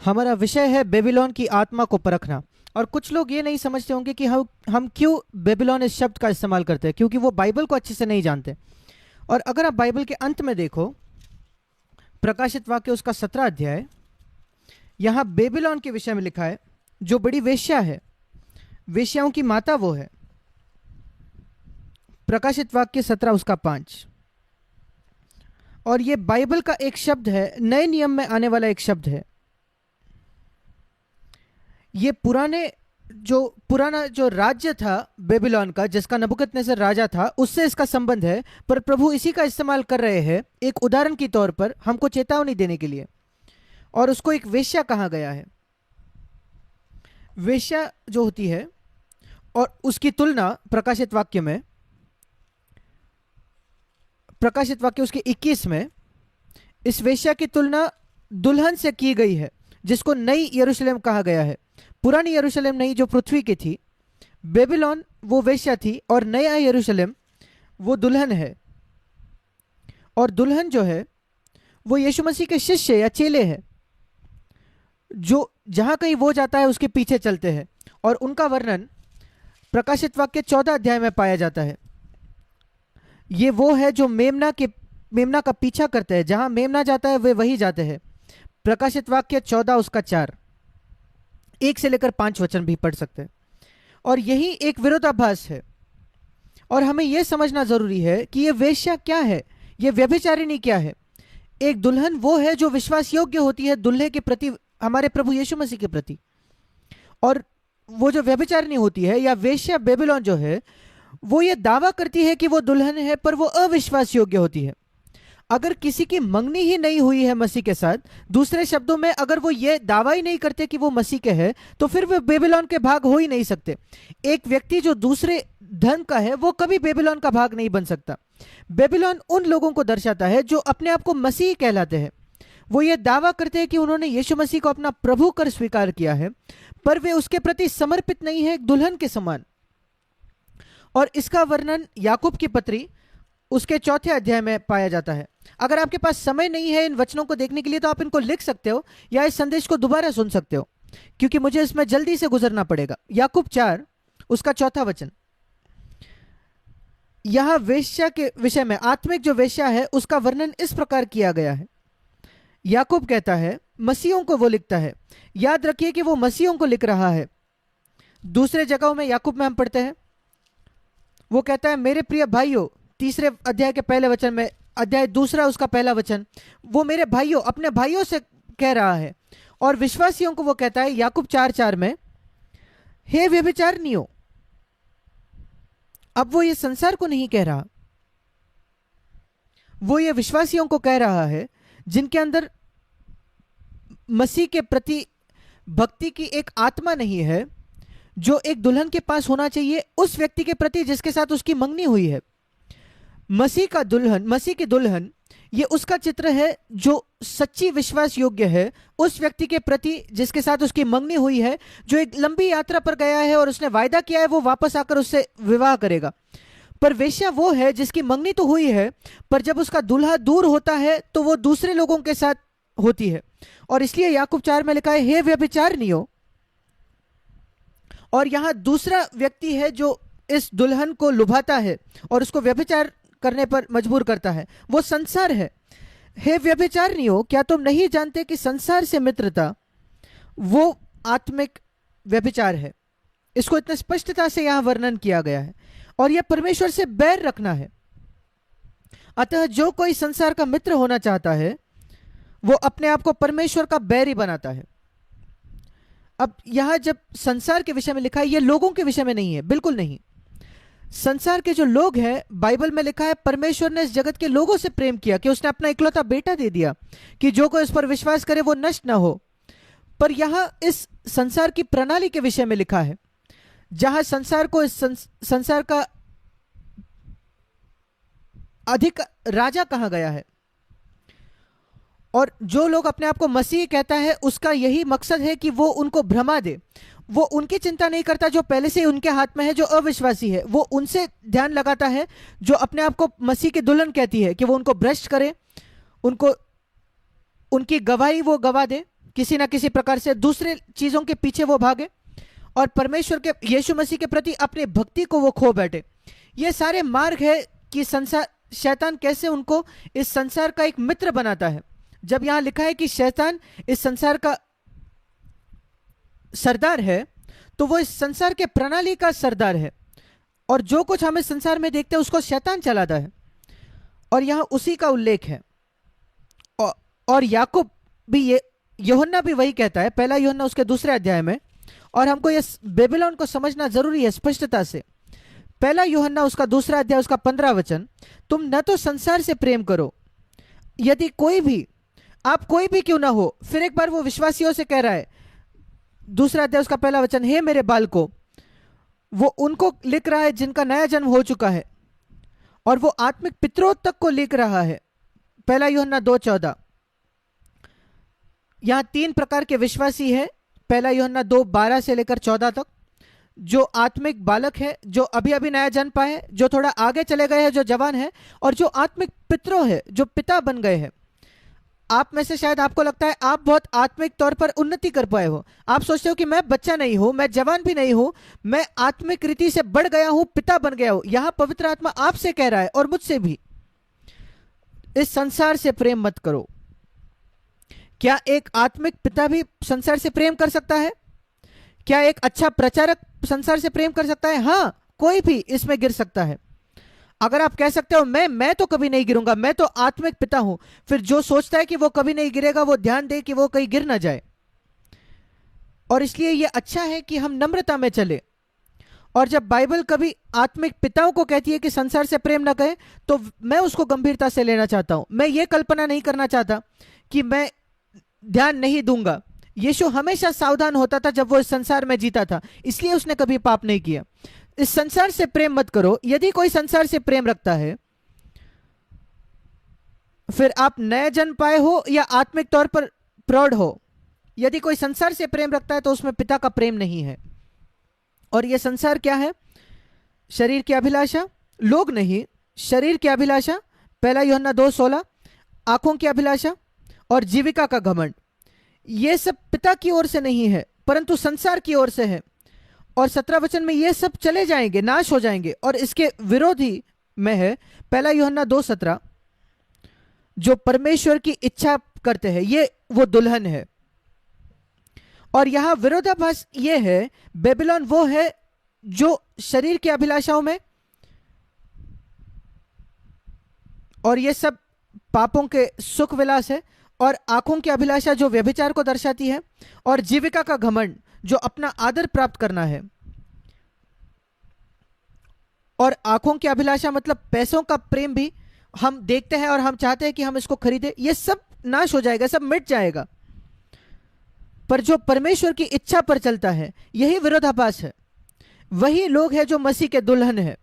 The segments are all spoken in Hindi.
हमारा विषय है बेबीलोन की आत्मा को परखना। और कुछ लोग ये नहीं समझते होंगे कि हम क्यों बेबीलोन इस शब्द का इस्तेमाल करते हैं, क्योंकि वो बाइबल को अच्छे से नहीं जानते। और अगर आप बाइबल के अंत में देखो, प्रकाशित वाक्य उसका 17 अध्याय, यहाँ बेबीलोन के विषय में लिखा है, जो बड़ी वेश्या है, वेश्याओं की माता वो है। प्रकाशित वाक्य 17 उसका 5। और ये बाइबल का एक शब्द है, नए नियम में आने वाला एक शब्द है। ये पुराना जो राज्य था बेबीलोन का, जिसका नबूकदनेस्सर राजा था, उससे इसका संबंध है। पर प्रभु इसी का इस्तेमाल कर रहे हैं एक उदाहरण के तौर पर, हमको चेतावनी देने के लिए। और उसको एक वेश्या कहा गया है। वेश्या जो होती है, और उसकी तुलना प्रकाशित वाक्य उसके 21 में इस वेश्या की तुलना दुल्हन से की गई है, जिसको नई यरूशलेम कहा गया है। पुरानी यरूशलेम नहीं, जो पृथ्वी की थी। बेबीलोन वो वेश्या थी, और नया यरूशलेम वो दुल्हन है। और दुल्हन जो है वो यीशु मसीह के शिष्य या चेले हैं, जो जहां कहीं वो जाता है उसके पीछे चलते हैं। और उनका वर्णन प्रकाशित वाक्य 14 अध्याय में पाया जाता है। ये वो है जो मेमना का पीछा करते हैं। जहां मेमना जाता है वे वही जाते हैं। प्रकाशित वाक्य 14 उसका 4, 1 से लेकर 5 वचन भी पढ़ सकते हैं। और यही एक विरोधाभास है। और हमें यह समझना जरूरी है कि यह वेश्या क्या है, यह व्यभिचारिणी क्या है। एक दुल्हन वो है जो विश्वास योग्य होती है दुल्हे के प्रति, हमारे प्रभु यीशु मसीह के प्रति। और वो जो व्यभिचारिणी होती है या वेश्या बेबीलोन जो है, वो ये दावा करती है कि वो दुल्हन है, पर वो अविश्वास योग्य होती है। अगर किसी की मंगनी ही नहीं हुई है मसीह के साथ, दूसरे शब्दों में अगर वो ये दावा ही नहीं करते कि वो मसीह के हैं, तो फिर वो बेबीलोन के भाग हो ही नहीं सकते। एक व्यक्ति जो दूसरे धर्म का है वो कभी बेबीलोन का भाग नहीं बन सकता। बेबीलोन उन लोगों को दर्शाता है जो अपने आप को मसीह कहलाते हैं। वो ये दावा करते हैं कि उन्होंने यीशु मसीह को अपना प्रभु कर स्वीकार किया है, पर वे उसके प्रति समर्पित नहीं है, एक दुल्हन के समान। और इसका वर्णन याकूब की पत्री उसके 4 अध्याय में पाया जाता है। अगर आपके पास समय नहीं है इन वचनों को देखने के लिए, तो आप इनको लिख सकते हो या इस संदेश को दोबारा सुन सकते हो, क्योंकि मुझे इसमें जल्दी से गुजरना पड़ेगा। याकूब 4 उसका 4 वचन, यहां वेश्या के विषय में, आत्मिक जो वेश्या है उसका वर्णन इस प्रकार किया गया है। याकूब कहता है, मसीहों को वो लिखता है। याद रखिए कि वो मसीहों को लिख रहा है। दूसरे जगहों में याकूब में हम पढ़ते हैं, वो कहता है, मेरे प्रिय भाइयों, 3 अध्याय के पहले वचन में, अध्याय 2 उसका पहला वचन, वो मेरे भाइयों, अपने भाइयों से कह रहा है। और विश्वासियों को वो कहता है याकूब 4:4 में, हे व्यभिचारिणियों। अब वो ये संसार को नहीं कह रहा, वो ये विश्वासियों को कह रहा है जिनके अंदर मसीह के प्रति भक्ति की एक आत्मा नहीं है, जो एक दुल्हन के पास होना चाहिए उस व्यक्ति के प्रति जिसके साथ उसकी मंगनी हुई है। मसीह की दुल्हन ये उसका चित्र है जो सच्ची विश्वास योग्य है उस व्यक्ति के प्रति जिसके साथ उसकी मंगनी हुई है, जो एक लंबी यात्रा पर गया है और उसने वायदा किया है वो वापस आकर उससे विवाह करेगा। पर वेश्या वो है जिसकी मंगनी तो हुई है, पर जब उसका दूल्हा दूर होता है तो वो दूसरे लोगों के साथ होती है। और इसलिए याकूब 4 में लिखा है, हे व्यभिचारिणियों। और यहां दूसरा व्यक्ति है जो इस दुल्हन को लुभाता है और उसको व्यभिचार करने पर मजबूर करता है, वो संसार है। हे व्यभिचारिणियों, क्या तुम नहीं जानते कि संसार से मित्रता वो आत्मिक व्यभिचार है। इसको इतने स्पष्टता से यहां वर्णन किया गया है। और यह परमेश्वर से बैर रखना है। अतः जो कोई संसार का मित्र होना चाहता है वो अपने आप को परमेश्वर का बैरी बनाता है। अब यहां जब संसार के विषय में लिखा है, यह लोगों के विषय में नहीं है, बिल्कुल नहीं। संसार के जो लोग हैं, बाइबल में लिखा है परमेश्वर ने इस जगत के लोगों से प्रेम किया कि उसने अपना इकलौता बेटा दे दिया कि जो कोई उस पर विश्वास करे वो नष्ट ना हो। पर यहां इस संसार की प्रणाली के विषय में लिखा है, जहां संसार को इस संसार का अधिक राजा कहा गया है। और जो लोग अपने आप को मसीह कहता है उसका यही मकसद है कि वो उनको भ्रमा दे। वो उनकी चिंता नहीं करता जो पहले से उनके हाथ में है, जो अविश्वासी है। वो उनसे ध्यान लगाता है जो अपने आप को मसीह की दुल्हन कहती है, कि वो उनको भ्रष्ट करे, उनको उनकी गवाही वो गवा दे, किसी ना किसी प्रकार से दूसरे चीजों के पीछे वो भागे और परमेश्वर के यीशु मसीह के प्रति अपनी भक्ति को वो खो बैठे। ये सारे मार्ग है कि संसार शैतान कैसे उनको इस संसार का एक मित्र बनाता है। जब यहां लिखा है कि शैतान इस संसार का सरदार है, तो वो इस संसार के प्रणाली का सरदार है और जो कुछ हम इस संसार में देखते हैं उसको शैतान चलाता है। और यहां उसी का उल्लेख है। और याकूब भी, ये यूहन्ना भी वही कहता है, पहला यूहन्ना उसके दूसरे अध्याय में। और हमको ये बेबीलोन को समझना जरूरी है स्पष्टता से। पहला यूहन्ना उसका दूसरा अध्याय उसका 15 वचन, तुम न तो संसार से प्रेम करो, यदि कोई भी, आप कोई भी क्यों ना हो। फिर एक बार वो विश्वासियों से कह रहा है, दूसरा अध्याय उसका पहला वचन, हे मेरे बालको, वो उनको लिख रहा है जिनका नया जन्म हो चुका है और वो आत्मिक पितरों तक को लिख रहा है। पहला यूहन्ना 2:14। यहां 3 प्रकार के विश्वासी है। पहला यूहन्ना 2:12 से लेकर 14 तक। जो आत्मिक बालक है, जो अभी अभी नया जन्म पाए, जो थोड़ा आगे चले गए हैं, जो जवान है, और जो आत्मिक पितरों है, जो पिता बन गए हैं। आप में से शायद आपको लगता है आप बहुत आत्मिक तौर पर उन्नति कर पाए हो। आप सोचते हो कि मैं बच्चा नहीं हूं, मैं जवान भी नहीं हूं, मैं आत्मिक रीति से बढ़ गया हूं, पिता बन गया हूं। यहां पवित्र आत्मा आपसे कह रहा है और मुझसे भी, इस संसार से प्रेम मत करो। क्या एक आत्मिक पिता भी संसार से प्रेम कर सकता है? क्या एक अच्छा प्रचारक संसार से प्रेम कर सकता है? हां, कोई भी इसमें गिर सकता है। अगर आप कह सकते हो मैं तो कभी नहीं गिरूंगा, मैं तो आत्मिक पिता हूं, फिर जो सोचता है कि वो कभी नहीं गिरेगा, वो ध्यान दे कि वो कहीं गिर ना जाए। और इसलिए यह अच्छा है कि हम नम्रता में चले। और जब बाइबल कभी आत्मिक पिताओं को कहती है कि संसार से प्रेम ना करें, तो मैं उसको गंभीरता से लेना चाहता हूं। मैं ये कल्पना नहीं करना चाहता कि मैं ध्यान नहीं दूंगा। यीशु हमेशा सावधान होता था जब वो इस संसार में जीता था, इसलिए उसने कभी पाप नहीं किया। इस संसार से प्रेम मत करो। यदि कोई संसार से प्रेम रखता है, फिर आप नए जन्म पाए हो या आत्मिक तौर पर प्रौढ़ हो, यदि कोई संसार से प्रेम रखता है तो उसमें पिता का प्रेम नहीं है। और यह संसार क्या है? शरीर की अभिलाषा, लोग नहीं, शरीर की अभिलाषा, पहला यूहन्ना 2:16, आंखों की अभिलाषा और जीविका का घमंड। यह सब पिता की ओर से नहीं है परंतु संसार की ओर से है। और 17 वचन में ये सब चले जाएंगे, नाश हो जाएंगे, और इसके विरोधी में है पहला यूहन्ना 2:17, जो परमेश्वर की इच्छा करते हैं, ये वो दुल्हन है। और यहां विरोधाभास ये है, बेबीलोन वो है जो शरीर की अभिलाषाओं में और ये सब पापों के सुख विलास है, और आंखों की अभिलाषा जो व्यभिचार को दर्शाती है, और जीविका का घमंड जो अपना आदर प्राप्त करना है। और आंखों की अभिलाषा मतलब पैसों का प्रेम भी हम देखते हैं और हम चाहते हैं कि हम इसको खरीदें। ये सब नाश हो जाएगा, सब मिट जाएगा। पर जो परमेश्वर की इच्छा पर चलता है, यही विरोधाभास है। वही लोग हैं जो मसीह के दुल्हन है।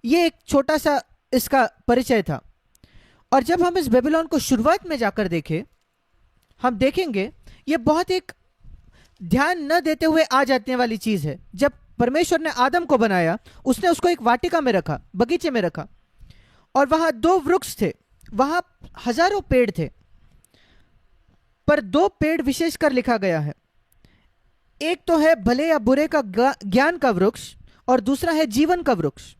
ये एक छोटा सा इसका परिचय था। और जब हम इस बेबीलोन को शुरुआत में जाकर देखें, हम देखेंगे ये बहुत एक ध्यान न देते हुए आ जाने वाली चीज है। जब परमेश्वर ने आदम को बनाया, उसने उसको एक वाटिका में रखा, बगीचे में रखा, और वहां 2 वृक्ष थे, वहां हजारों पेड़ थे, पर 2 पेड़ विशेषकर लिखा गया है। एक तो है भले या बुरे का ज्ञान का वृक्ष, और दूसरा है जीवन का वृक्ष।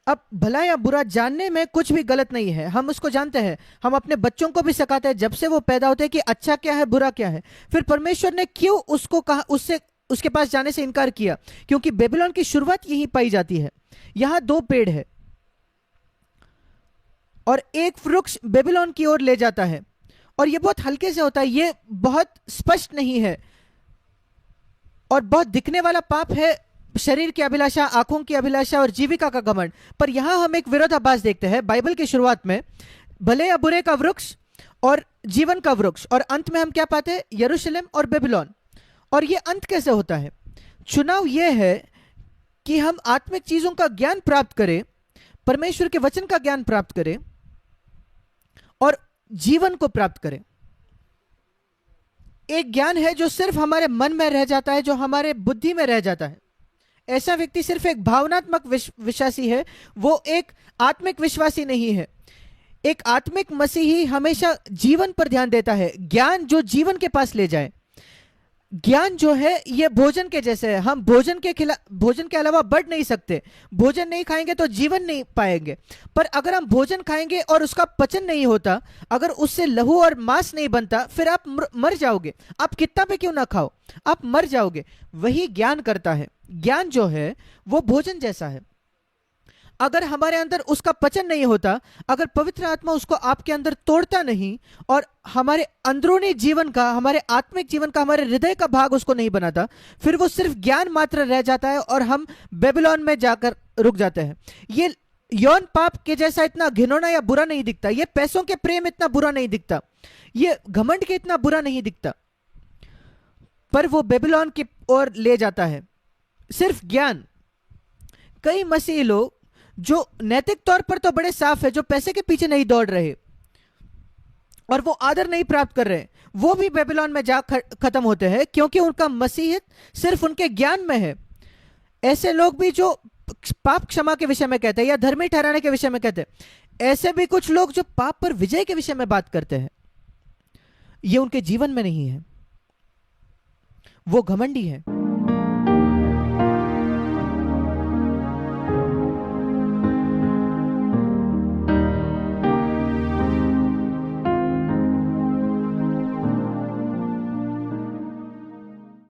अब भला या बुरा जानने में कुछ भी गलत नहीं है, हम उसको जानते हैं। हम अपने बच्चों को भी सिखाते हैं जब से वो पैदा होते हैं कि अच्छा क्या है, बुरा क्या है। फिर परमेश्वर ने क्यों उसको कहा, उससे उसके पास जाने से इनकार किया? क्योंकि बेबीलोन की शुरुआत यही पाई जाती है। यहां 2 पेड़ है और एक वृक्ष बेबीलोन की ओर ले जाता है, और यह बहुत हल्के से होता है, यह बहुत स्पष्ट नहीं है, और बहुत दिखने वाला पाप है शरीर की अभिलाषा, आंखों की अभिलाषा और जीविका का घमंड। पर यहां हम एक विरोधाभास देखते हैं बाइबल की शुरुआत में, भले या बुरे का वृक्ष और जीवन का वृक्ष, और अंत में हम क्या पाते हैं? यरूशलेम और बेबीलोन। और यह अंत कैसे होता है? चुनाव यह है कि हम आत्मिक चीजों का ज्ञान प्राप्त करें, परमेश्वर के वचन का ज्ञान प्राप्त करें और जीवन को प्राप्त करें। एक ज्ञान है जो सिर्फ हमारे मन में रह जाता है, जो हमारे बुद्धि में रह जाता है। ऐसा व्यक्ति सिर्फ एक भावनात्मक विश्वासी है, वो एक आत्मिक विश्वासी नहीं है। एक आत्मिक मसीही हमेशा जीवन पर ध्यान देता है, ज्ञान जो जीवन के पास ले जाए। ज्ञान जो है ये भोजन के जैसे है, हम भोजन के अलावा बढ़ नहीं सकते। भोजन नहीं खाएंगे तो जीवन नहीं पाएंगे। पर अगर हम भोजन खाएंगे और उसका पचन नहीं होता, अगर उससे लहू और मांस नहीं बनता, फिर आप मर जाओगे। आप कितना भी क्यों ना खाओ, आप मर जाओगे। वही ज्ञान करता है। ज्ञान जो है वो भोजन जैसा है। अगर हमारे अंदर उसका पचन नहीं होता, अगर पवित्र आत्मा उसको आपके अंदर तोड़ता नहीं और हमारे अंदरूनी जीवन का, हमारे आत्मिक जीवन का, हमारे हृदय का भाग उसको नहीं बनाता, फिर वो सिर्फ ज्ञान मात्र रह जाता है और हम बेबीलोन में जाकर रुक जाते हैं। ये यौन पाप के जैसा इतना घिनौना या बुरा नहीं दिखता, ये पैसों के प्रेम इतना बुरा नहीं दिखता, ये घमंड के इतना बुरा नहीं दिखता, पर वो बेबीलोन की ओर ले जाता है। सिर्फ ज्ञान। कई मसीही लोग जो नैतिक तौर पर तो बड़े साफ है, जो पैसे के पीछे नहीं दौड़ रहे और वो आदर नहीं प्राप्त कर रहे, वो भी बेबीलोन में जा खत्म होते हैं, क्योंकि उनका मसीहत सिर्फ उनके ज्ञान में है। ऐसे लोग भी जो पाप क्षमा के विषय में कहते हैं या धर्मी ठहराने के विषय में कहते हैं, ऐसे भी कुछ लोग जो पाप पर विजय के विषय में बात करते हैं, ये उनके जीवन में नहीं है, वो घमंडी है।